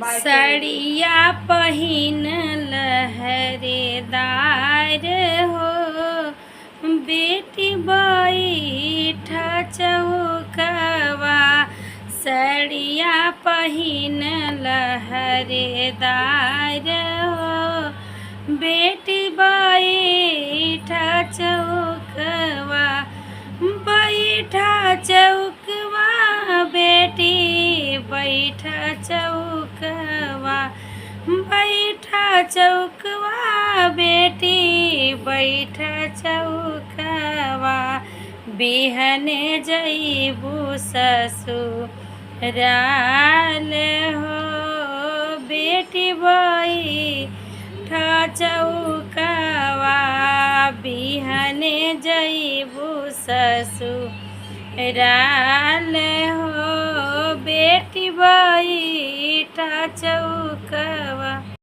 सड़िया पहिन लहरेदार हो, बेटी बैठा चौकवा। सड़िया पहिन लहरेदार हो, बेटी बैठा चौकवा। बैठा चौकवा बेटी बैठा चौकवा। बैठा चौकवा बेटी बैठा चौकवा। बिहने जइबू ससुराल हो, बेटी बैठा चौकवा। बिहने जइबू ससुराल हो, बेटी बैठा चौकवा।